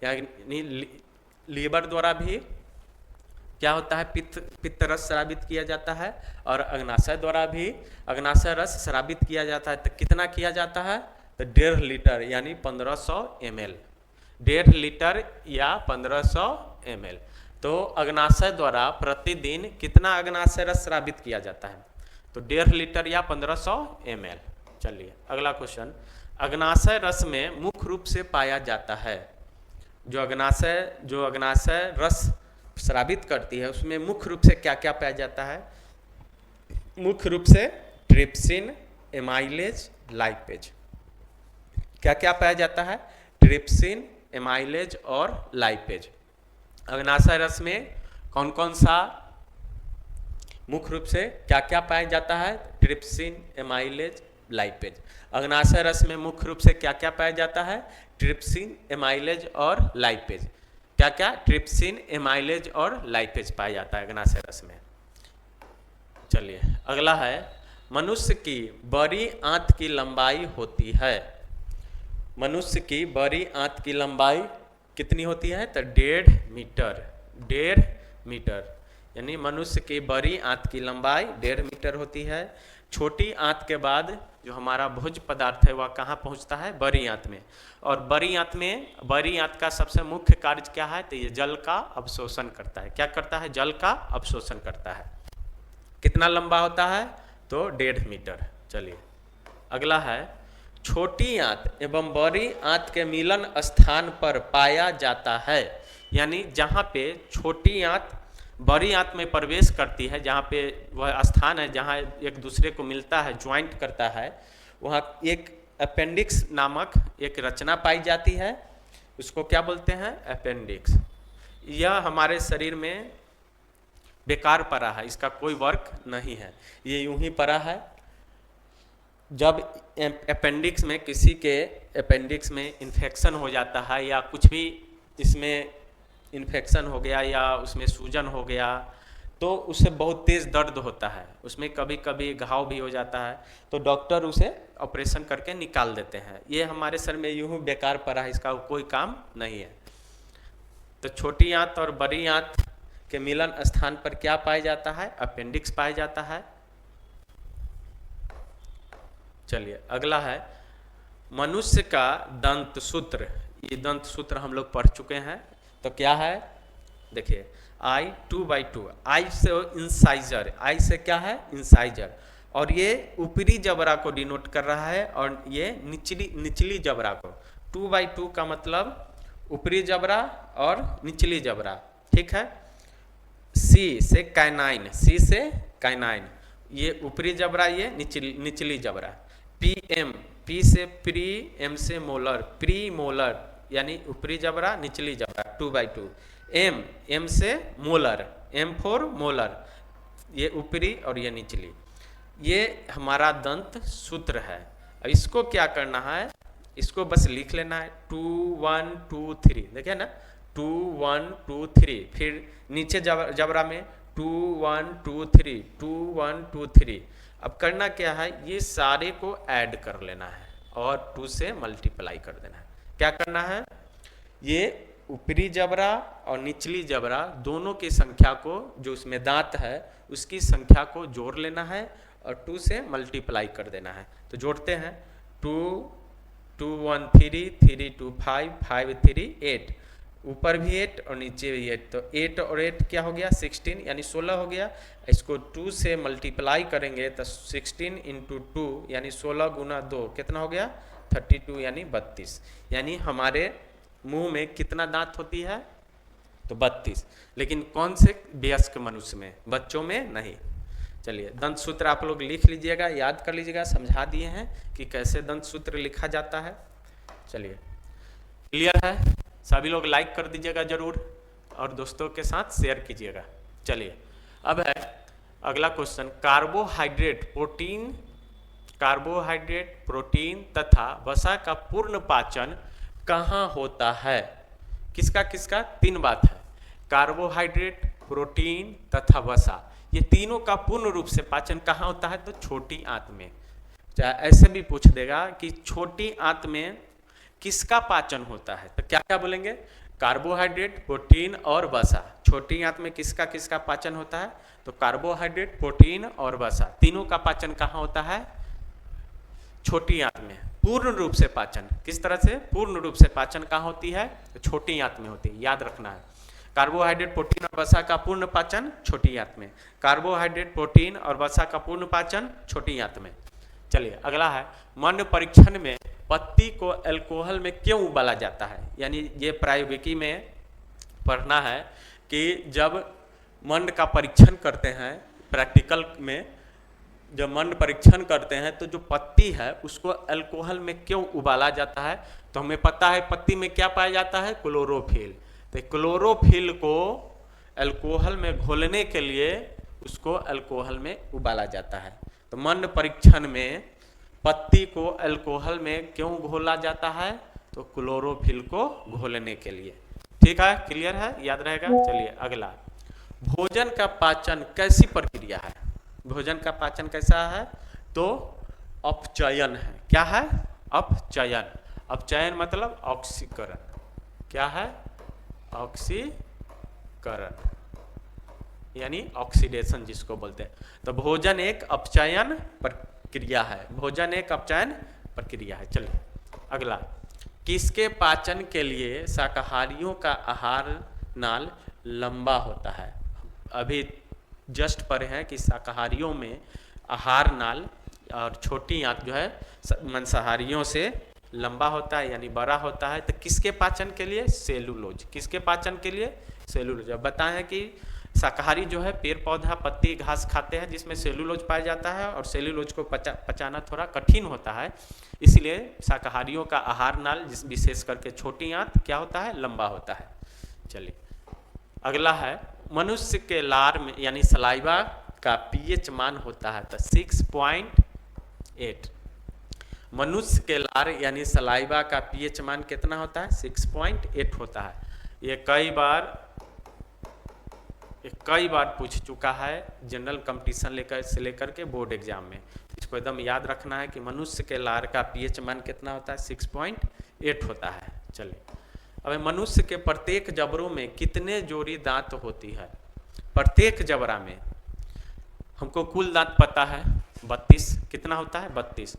यानी लीवर द्वारा भी क्या होता है? पित्त रस स्रावित किया जाता है, और अग्नाशय द्वारा भी अग्नाशय रस स्रावित किया जाता है। तो कितना किया जाता है? तो 1.5 लीटर यानी 1500 ml, 1.5 लीटर या 1500 ml। तो अग्नाशय द्वारा प्रतिदिन कितना अग्नाशय रस स्रावित किया जाता है? तो 1.5 लीटर या 1500 ml। चलिए अगला क्वेश्चन, अग्नाशय रस में मुख्य रूप से पाया जाता है, जो अग्नाशय रस स्रावित करती है उसमें मुख्य रूप से क्या क्या पाया जाता है? मुख्य रूप से ट्रिप्सिन, एमाइलेज, लाइपेज। क्या क्या पाया जाता है? ट्रिप्सिन, एमाइलेज और लाइपेज। अग्नाशय रस में कौन कौन सा मुख्य रूप से क्या क्या पाया जाता है? Trypsin, amylase, lipase. अग्नाशय रस में मुख्य रूप से क्या क्या पाया जाता है? ट्रिप्सिन, एमाइलेज और लाइपेज। क्या क्या? ट्रिप्सिन, एमाइलेज और लाइपेज पाया जाता है अग्नाशय रस में। चलिए अगला है, मनुष्य की बड़ी आंत की लंबाई होती है, मनुष्य की बड़ी आंत की लंबाई कितनी होती है? तो 1.5 मीटर, 1.5 मीटर, यानी मनुष्य की बड़ी आंत की लंबाई 1.5 मीटर होती है। छोटी आंत के बाद जो हमारा भोज पदार्थ है वह कहाँ पहुँचता है? बड़ी आंत में। और बड़ी आंत का सबसे मुख्य कार्य क्या है? तो ये जल का अवशोषण करता है। क्या करता है? जल का अवशोषण करता है। कितना लंबा होता है? तो 1.5 मीटर। चलिए अगला है, छोटी आंत एवं बड़ी आंत के मिलन स्थान पर पाया जाता है, यानी जहाँ पे छोटी आंत बड़ी आंत में प्रवेश करती है, जहाँ पे वह स्थान है जहाँ एक दूसरे को मिलता है, ज्वाइंट करता है, वहाँ एक अपेंडिक्स नामक एक रचना पाई जाती है। उसको क्या बोलते हैं? अपेंडिक्स। यह हमारे शरीर में बेकार पड़ा है, इसका कोई वर्क नहीं है, ये यूं ही पड़ा है। जब अपेंडिक्स में किसी के अपेंडिक्स में इन्फेक्शन हो जाता है या कुछ भी इसमें इन्फेक्शन हो गया या उसमें सूजन हो गया तो उससे बहुत तेज़ दर्द होता है, उसमें कभी कभी घाव भी हो जाता है, तो डॉक्टर उसे ऑपरेशन करके निकाल देते हैं। ये हमारे शरीर में यूं ही बेकार पड़ा है, इसका कोई काम नहीं है। तो छोटी आंत और बड़ी आंत के मिलन स्थान पर क्या पाया जाता है? अपेंडिक्स पाया जाता है। चलिए अगला है, मनुष्य का दंत सूत्र। ये दंत सूत्र हम लोग पढ़ चुके हैं, तो क्या है? देखिए I 2/2, आई से इंसाइजर, आई से क्या है? इंसाइजर, और ये ऊपरी जबड़ा को डिनोट कर रहा है और ये निचली जबड़ा को। 2/2 का मतलब ऊपरी जबड़ा और निचली जबड़ा, ठीक है। C से कैनाइन, C से कैनाइन, ये ऊपरी जबड़ा, ये निचली जबड़ा। PM, P से प्री, M से मोलर, प्री मोलर, यानी ऊपरी जबड़ा निचली जबड़ा, 2/2। M से मोलर, M फॉर मोलर, ये ऊपरी और ये निचली, ये हमारा दंत सूत्र है। अब इसको क्या करना है, इसको बस लिख लेना है 2 1 2 3, देखिए ना 2 1 2 3, फिर नीचे जबरा में 2 1 2 3 2 1 2 3। अब करना क्या है, ये सारे को ऐड कर लेना है और 2 से मल्टीप्लाई कर देना है। क्या करना है, ये ऊपरी जबरा और निचली जबरा दोनों की संख्या को, जो उसमें दांत है उसकी संख्या को जोड़ लेना है और 2 से मल्टीप्लाई कर देना है। तो जोड़ते हैं 2 2 1 3 3 2 5 5 3 8, ऊपर भी 8 और नीचे भी 8, तो 8 और 8 क्या हो गया 16 यानी 16 हो गया। इसको 2 से मल्टीप्लाई करेंगे तो 16 इंटू 2 यानी 16 गुना 2 कितना हो गया 32 यानी 32। यानी हमारे मुंह में कितना दांत होती है, तो 32। लेकिन कौन से वयस्क मनुष्य में, बच्चों में नहीं। चलिए दंत सूत्र आप लोग लिख लीजिएगा, याद कर लीजिएगा, समझा दिए हैं कि कैसे दंत सूत्र लिखा जाता है। चलिए क्लियर है, सभी लोग लाइक कर दीजिएगा जरूर और दोस्तों के साथ शेयर कीजिएगा। चलिए अब है अगला क्वेश्चन, कार्बोहाइड्रेट प्रोटीन तथा वसा का पूर्ण पाचन कहाँ होता है। किसका किसका, 3 बात है, कार्बोहाइड्रेट प्रोटीन तथा वसा, ये तीनों का पूर्ण रूप से पाचन कहाँ होता है, तो छोटी आंत में। ऐसे भी पूछ देगा कि छोटी आंत में किसका पाचन होता है, तो क्या क्या बोलेंगे, कार्बोहाइड्रेट प्रोटीन और वसा। छोटी आंत में किसका किसका पाचन होता है, तो कार्बोहाइड्रेट प्रोटीन और वसा तीनों का पाचन कहाँ होता है, छोटी आंत में। पूर्ण रूप से पाचन किस तरह से, पूर्ण रूप से पाचन कहाँ होती है, तो छोटी आंत में होती है, याद रखना है। कार्बोहाइड्रेट प्रोटीन और वसा का पूर्ण पाचन छोटी आंत में, कार्बोहाइड्रेट प्रोटीन और वसा का पूर्ण पाचन छोटी आंत में। चलिए अगला है, मंड परीक्षण में पत्ती को अल्कोहल में क्यों उबाला जाता है। यानी ये प्रायोगिकी में पढ़ना है कि जब मंड का परीक्षण करते हैं, प्रैक्टिकल में जब मंड परीक्षण करते हैं तो जो पत्ती है उसको अल्कोहल में क्यों उबाला जाता है। तो हमें पता है पत्ती में क्या पाया जाता है, क्लोरोफिल। तो क्लोरोफिल को अल्कोहल में घोलने के लिए उसको अल्कोहल में उबाला जाता है। तो मंड परीक्षण में पत्ती को अल्कोहल में क्यों घोला जाता है, तो क्लोरोफिल को घोलने के लिए। ठीक है, क्लियर है, याद रहेगा। चलिए अगला, भोजन का पाचन कैसी प्रक्रिया है। भोजन का पाचन कैसा है, तो अपचयन है। क्या है, अपचयन। अपचयन मतलब ऑक्सीकरण। क्या है, ऑक्सीकरण यानी ऑक्सीडेशन जिसको बोलते हैं। तो भोजन एक अपचयन प्रक्रिया है, भोजन एक अपचयन प्रक्रिया है। चलिए अगला, किसके पाचन के लिए शाकाहारियों का आहार नाल लंबा होता है। अभी जस्ट पढ़े हैं कि शाकाहारियों में आहार नाल और छोटी आंत जो है मांसाहारियों से लंबा होता है यानी बड़ा होता है। तो किसके पाचन के लिए, सेलुलोज। किसके पाचन के लिए, सेलुलोज। अब बताएं हैं कि शाकाहारी जो है पेड़ पौधा पत्ती घास खाते हैं जिसमें सेलुलोज पाया जाता है और सेलुलोज को पचाना थोड़ा कठिन होता है, इसलिए शाकाहारियों का आहार नाल जिस विशेष करके छोटी आंत क्या होता है, लंबा होता है। चलिए अगला है, मनुष्य के लार में यानी सलाइवा का पीएच मान होता है तो 6.8। मनुष्य के लार यानी सलाइवा का पीएच मान कितना होता है, 6.8 होता है। ये कई बार पूछ चुका है जनरल कंपटीशन लेकर के बोर्ड एग्जाम में। इसको एकदम याद रखना है कि मनुष्य के लार का पीएच मान कितना होता है, 6.8 होता है। चलिए अब मनुष्य के प्रत्येक जबड़ों में कितने जोड़ी दांत होती है। प्रत्येक जबड़ा में हमको कुल दांत पता है 32। कितना होता है, 32।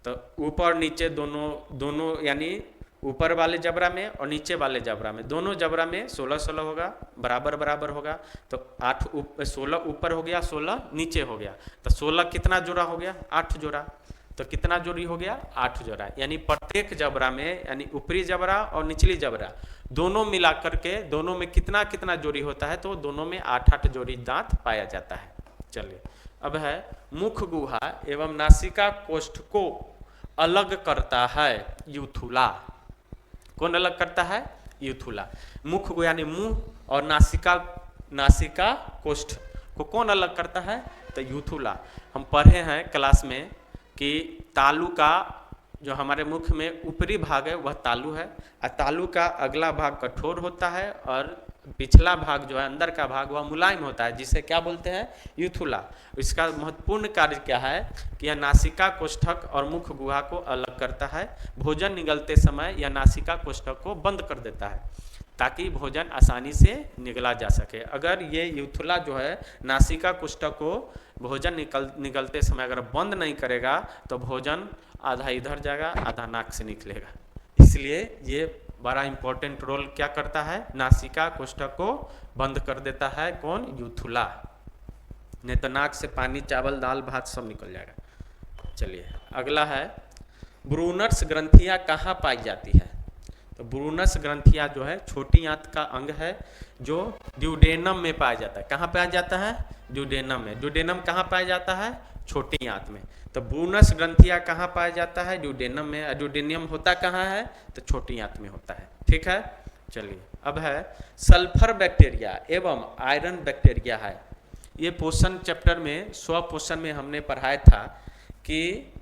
तो ऊपर नीचे दोनों यानी ऊपर वाले जबड़ा में और नीचे वाले जबड़ा में, दोनों जबड़ा में 16 होगा, बराबर बराबर होगा। तो 16 ऊपर हो गया, 16 नीचे हो गया। तो 16 कितना जोड़ा हो गया, 8 जोड़ा। तो कितना जोड़ी हो गया, 8 जोड़ा। यानी प्रत्येक जबड़ा में यानी ऊपरी जबड़ा और निचली जबड़ा दोनों मिलाकर के दोनों में कितना कितना जोड़ी होता है, तो दोनों में 8-8 जोड़ी दांत पाया जाता है। चलिए अब है, मुख गुहा एवं नासिका कोष्ठ को अलग करता है यूथुला। कौन अलग करता है, यूथुला। मुख यानी मुंह और नासिका कोष्ठ को कौन अलग करता है? तो यूथुला। हम पढ़े हैं क्लास में कि तालु का जो हमारे मुख में ऊपरी भाग है वह तालु है, और तालु का अगला भाग कठोर होता है और पिछला भाग जो है अंदर का भाग वह मुलायम होता है, जिसे क्या बोलते हैं? यूथुला। इसका महत्वपूर्ण कार्य क्या है कि यह नासिका कोष्ठक और मुख गुहा को अलग करता है। भोजन निगलते समय यह नासिका कोष्ठक को बंद कर देता है ताकि भोजन आसानी से निगला जा सके। अगर ये यूथुला जो है नासिका कोष्ठक को भोजन निगलते समय अगर बंद नहीं करेगा तो भोजन आधा इधर जाएगा, आधा नाक से निकलेगा। इसलिए ये बड़ा इंपॉर्टेंट रोल क्या करता है? नासिका कोष्ठक को बंद कर देता है। कौन? यूथुला। नहीं तो नाक से पानी, चावल, दाल, भात सब निकल जाएगा। चलिए अगला है, ब्रूनर्स ग्रंथियां कहाँ पाई जाती है? तो ब्रूनस ग्रंथियां जो है छोटी आंत का अंग है जो ड्यूडेनम में पाया जाता है। कहाँ पाया जाता है? ड्यूडेनम में। ड्यूडेनम कहाँ पाया जाता है? छोटी आंत में। तो ब्रूनस ग्रंथियां कहाँ पाया जाता है? ड्यूडेनम में। ड्यूडेनियम होता कहाँ है? तो छोटी आंत में होता है। ठीक है, चलिए अब है सल्फर बैक्टीरिया एवं आयरन बैक्टीरिया है। ये पोषण चैप्टर में स्वपोषण में हमने पढ़ाया था कि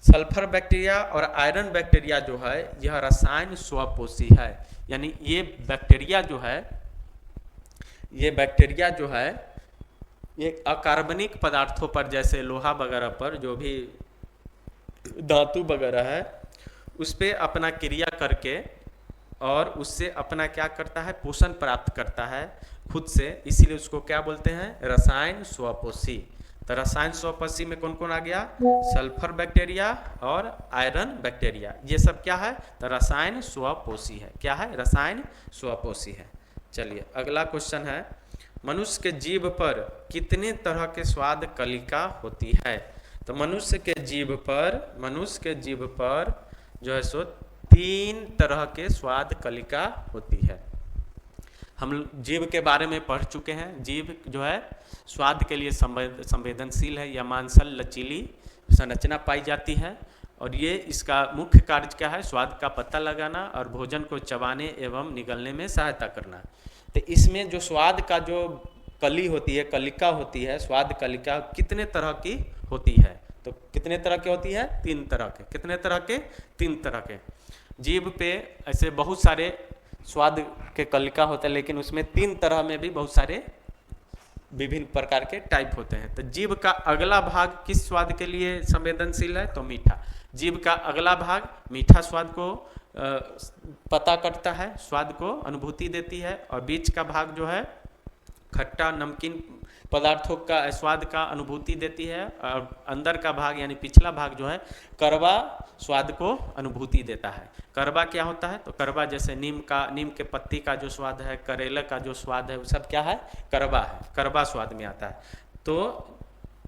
सल्फर बैक्टीरिया और आयरन बैक्टीरिया जो है यह रसायन स्वपोषी है। यानी ये बैक्टीरिया जो है ये अकार्बनिक पदार्थों पर, जैसे लोहा वगैरह पर, जो भी धातु वगैरह है उस पर अपना क्रिया करके और उससे अपना क्या करता है? पोषण प्राप्त करता है खुद से। इसीलिए उसको क्या बोलते हैं? रसायन स्वपोषी। तो रसायन स्वपोषी में कौन कौन आ गया? सल्फर बैक्टीरिया और आयरन बैक्टीरिया। ये सब क्या है? तो रसायन स्वपोषी है। क्या है? रसायन स्वपोषी है। चलिए अगला क्वेश्चन है, मनुष्य के जीभ पर कितने तरह के स्वाद कलिका होती है? तो मनुष्य के जीभ पर जो है सो 3 तरह के स्वाद कलिका होती है। हम जीभ के बारे में पढ़ चुके हैं। जीभ जो है स्वाद के लिए संवेदनशील है। यह मांसल लचीली संरचना पाई जाती है और ये इसका मुख्य कार्य क्या है? स्वाद का पता लगाना और भोजन को चबाने एवं निगलने में सहायता करना। तो इसमें जो स्वाद का जो कली होती है, कलिका होती है, स्वाद कलिका कितने तरह की होती है? तो कितने तरह की होती है? 3 तरह के। कितने तरह के? 3 तरह के। जीभ पे ऐसे बहुत सारे स्वाद के कलिका होते हैं, लेकिन उसमें 3 तरह में भी बहुत सारे विभिन्न प्रकार के टाइप होते हैं। तो जीभ का अगला भाग किस स्वाद के लिए संवेदनशील है? तो मीठा। जीभ का अगला भाग मीठा स्वाद को पता करता है, स्वाद को अनुभूति देती है, और बीच का भाग जो है खट्टा नमकीन पदार्थों का स्वाद का अनुभूति देती है, और अंदर का भाग यानी पिछला भाग जो है कड़वा स्वाद को अनुभूति देता है। कड़वा क्या होता है? तो कड़वा जैसे नीम के पत्ती का जो स्वाद है, करेले का जो स्वाद है, वो सब क्या है? कड़वा है, कड़वा स्वाद में आता है। तो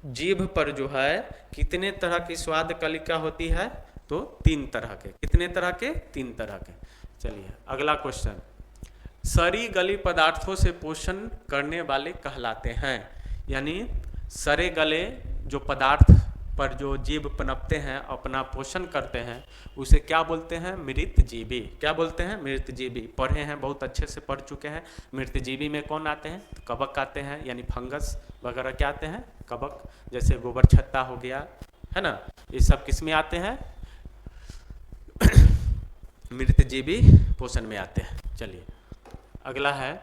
जीभ पर जो है कितने तरह की स्वाद कलिका होती है? तो 3 तरह के। कितने तरह के? 3 तरह के। चलिए अगला क्वेश्चन, सड़ी गली पदार्थों से पोषण करने वाले कहलाते हैं। यानी सड़े गले जो पदार्थ पर जो जीव पनपते हैं, अपना पोषण करते हैं, उसे क्या बोलते हैं? मृतजीवी। क्या बोलते हैं? मृतजीवी। पढ़े हैं, बहुत अच्छे से पढ़ चुके हैं। मृतजीवी में कौन आते हैं? तो कवक आते हैं, यानी फंगस वगैरह क्या आते हैं? कवक। जैसे गोबर छत्ता हो गया, है ना, ये सब किस में आते हैं? मृतजीवी पोषण में आते हैं। चलिए अगला है,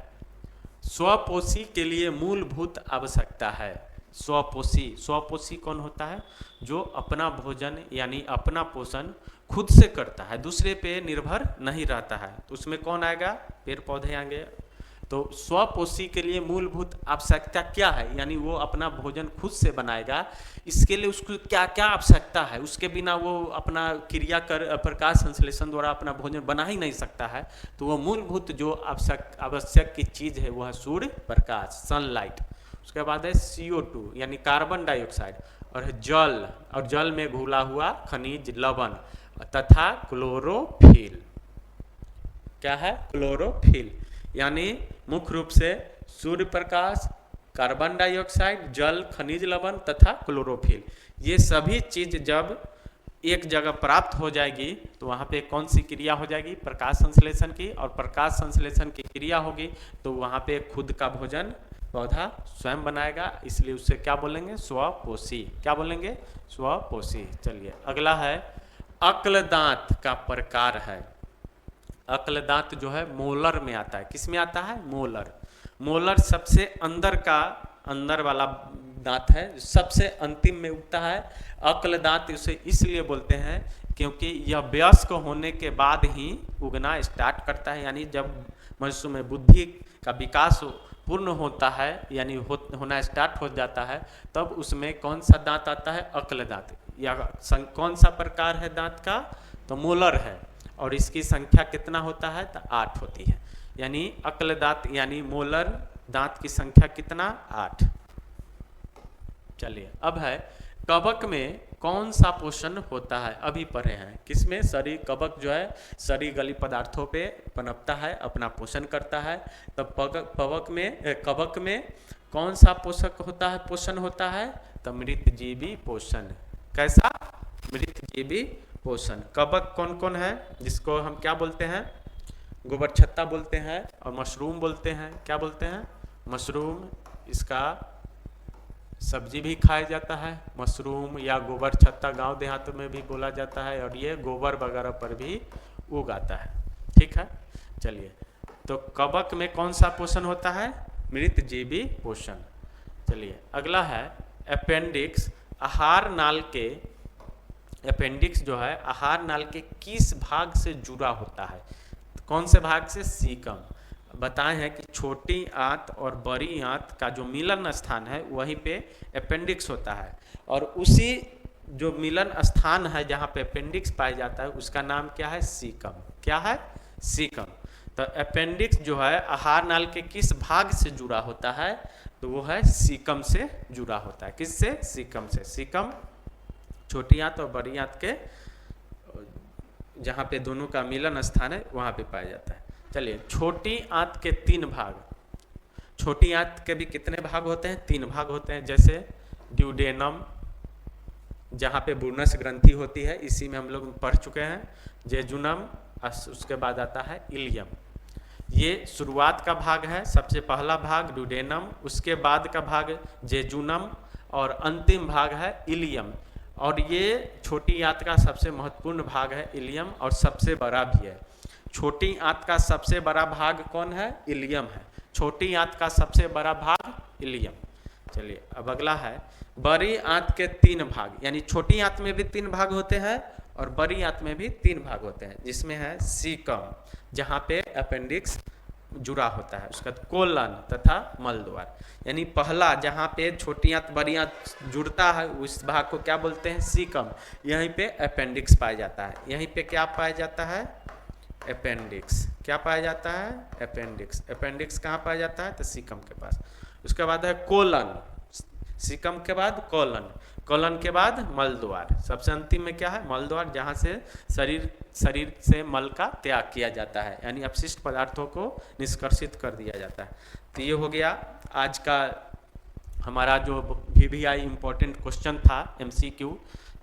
स्वपोषी के लिए मूलभूत आवश्यकता है। स्वपोषी कौन होता है? जो अपना भोजन यानी अपना पोषण खुद से करता है, दूसरे पे निर्भर नहीं रहता है। तो उसमें कौन आएगा? पेड़ पौधे आएंगे। तो स्वपोषी के लिए मूलभूत आवश्यकता क्या है? यानी वो अपना भोजन खुद से बनाएगा। इसके लिए उसको क्या क्या आवश्यकता है? उसके बिना वो अपना क्रिया कर प्रकाश संश्लेषण द्वारा अपना भोजन बना ही नहीं सकता है। तो वो मूलभूत जो आवश्यक की चीज़ है वो है सूर्य प्रकाश, सनलाइट। उसके बाद है CO2 यानी कार्बन डाइऑक्साइड, और है जल, और जल में घुला हुआ खनिज लवण तथा क्लोरोफिल। क्या है? क्लोरोफिल। यानी मुख्य रूप से सूर्य प्रकाश, कार्बन डाइऑक्साइड, जल, खनिज लवण तथा क्लोरोफिल। ये सभी चीज जब एक जगह प्राप्त हो जाएगी तो वहाँ पे कौन सी क्रिया हो जाएगी? प्रकाश संश्लेषण की। और प्रकाश संश्लेषण की क्रिया होगी तो वहाँ पे खुद का भोजन पौधा स्वयं बनाएगा, इसलिए उसे क्या बोलेंगे? स्वपोषी। क्या बोलेंगे? स्वपोषी। चलिए अगला है अक्ल दांत का प्रकार है। अक्ल दांत जो है मोलर में आता है। किस में आता है? मोलर। मोलर सबसे अंदर वाला दांत है, सबसे अंतिम में उगता है। अक्ल दांत उसे इसलिए बोलते हैं क्योंकि यह वयस्क होने के बाद ही उगना स्टार्ट करता है, यानी जब मनुष्य में बुद्धि का विकास पूर्ण होता है, यानी होना स्टार्ट हो जाता है, तब उसमें कौन सा दांत आता है? अक्ल दांत। या कौन सा प्रकार है दांत का? तो मोलर है। और इसकी संख्या कितना होता है? तो 8 होती है। यानी अक्ल दांत यानी मोलर दांत की संख्या कितना? 8। चलिए अब है कवक में कौन सा पोषण होता है? अभी पढ़े हैं। किसमें? शरीर। कवक जो है शरीर गली पदार्थों पे पनपता है, अपना पोषण करता है। तब कवक में कौन सा पोषक होता है? पोषण होता है तो मृतजीवी पोषण। कैसा? मृतजीवी पोषण। कवक कौन कौन है जिसको हम क्या बोलते हैं? गोबर छत्ता बोलते हैं और मशरूम बोलते हैं। क्या बोलते हैं? मशरूम। इसका सब्जी भी खाया जाता है, मशरूम या गोबर छत्ता गांव देहात में भी बोला जाता है, और ये गोबर वगैरह पर भी उगाता है। ठीक है। चलिए तो कवक में कौन सा पोषण होता है? मृतजीवी पोषण। चलिए अगला है अपेंडिक्स। आहार नाल के अपेंडिक्स जो है आहार नाल के किस भाग से जुड़ा होता है? कौन से भाग से? सीकम। बताए हैं कि छोटी आंत और बड़ी आंत का जो मिलन स्थान है वहीं पे अपेंडिक्स होता है, और उसी जो मिलन स्थान है जहाँ पे अपेंडिक्स पाया जाता है उसका नाम क्या है? सीकम। क्या है? सीकम। तो अपेंडिक्स जो है आहार नाल के किस भाग से जुड़ा होता है? तो वो है सीकम से जुड़ा होता है। किससे? सीकम से। सीकम छोटी आंत और बड़ी आंत के जहाँ पे दोनों का मिलन स्थान है वहाँ पे पाया जाता है। चलिए छोटी आंत के 3 भाग। छोटी आंत के भी कितने भाग होते हैं? 3 भाग होते हैं। जैसे ड्यूडेनम जहाँ पे बुर्नस ग्रंथि होती है, इसी में हम लोग पढ़ चुके हैं। जेजुनम, उसके बाद आता है इलियम। ये शुरुआत का भाग है, सबसे पहला भाग ड्यूडेनम, उसके बाद का भाग जेजुनम और अंतिम भाग है इलियम। और ये छोटी आंत का सबसे महत्वपूर्ण भाग है इलियम, और सबसे बड़ा भी है। छोटी आंत का सबसे बड़ा भाग कौन है? इलियम है। छोटी आंत का सबसे बड़ा भाग इलियम। चलिए अब अगला है बड़ी आंत के 3 भाग। यानी छोटी आंत में भी 3 भाग होते हैं और बड़ी आंत में भी 3 भाग होते हैं, जिसमें है सीकम जहाँ पे अपेंडिक्स जुड़ा होता है, उसका कोलन तथा मलद्वार। यानी पहला जहाँ पे छोटी आंत बड़ी आंत जुड़ता है उस भाग को क्या बोलते हैं? सीकम। यहीं पे अपेंडिक्स पाया जाता है। यहीं पे क्या पाया जाता है? अपेंडिक्स। क्या पाया जाता है? अपेंडिक्स। अपेंडिक्स कहाँ पाया जाता है? तो सीकम के पास। उसके बाद है कोलन। सीकम के बाद कोलन, कोलन के बाद मलद्वार, सबसे अंतिम में क्या है? मलद्वार, जहाँ से शरीर से मल का त्याग किया जाता है, यानी अपशिष्ट पदार्थों को निष्कर्षित कर दिया जाता है। तो ये हो गया आज का हमारा जो VVI इम्पोर्टेंट क्वेश्चन था MCQ,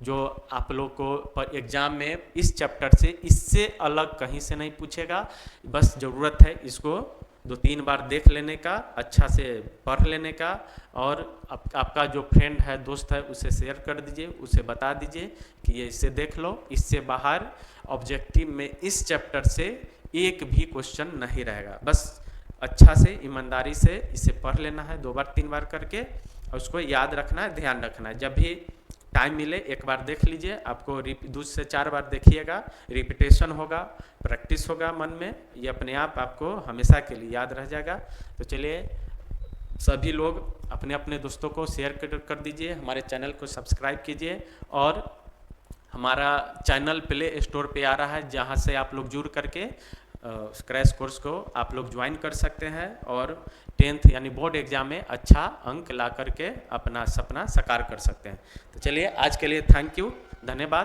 जो आप लोग को एग्जाम में इस चैप्टर से इससे अलग कहीं से नहीं पूछेगा। बस ज़रूरत है इसको 2-3 बार देख लेने का, अच्छा से पढ़ लेने का, और आपका जो फ्रेंड है, दोस्त है, उसे शेयर कर दीजिए, उसे बता दीजिए कि ये इसे देख लो। इससे बाहर ऑब्जेक्टिव में इस चैप्टर से एक भी क्वेश्चन नहीं रहेगा। बस अच्छा से ईमानदारी से इसे पढ़ लेना है 2 बार 3 बार करके, और उसको याद रखना है, ध्यान रखना है। जब भी टाइम मिले एक बार देख लीजिए। आपको 2 से 4 बार देखिएगा, रिपीटेशन होगा, प्रैक्टिस होगा मन में, ये अपने आप आपको हमेशा के लिए याद रह जाएगा। तो चलिए सभी लोग अपने अपने दोस्तों को शेयर कर दीजिए, हमारे चैनल को सब्सक्राइब कीजिए, और हमारा चैनल प्ले स्टोर पे आ रहा है जहाँ से आप लोग जुड़ करके क्रैश कोर्स को आप लोग ज्वाइन कर सकते हैं, और 10th यानी बोर्ड एग्जाम में अच्छा अंक ला करके अपना सपना साकार कर सकते हैं। तो चलिए आज के लिए थैंक यू, धन्यवाद।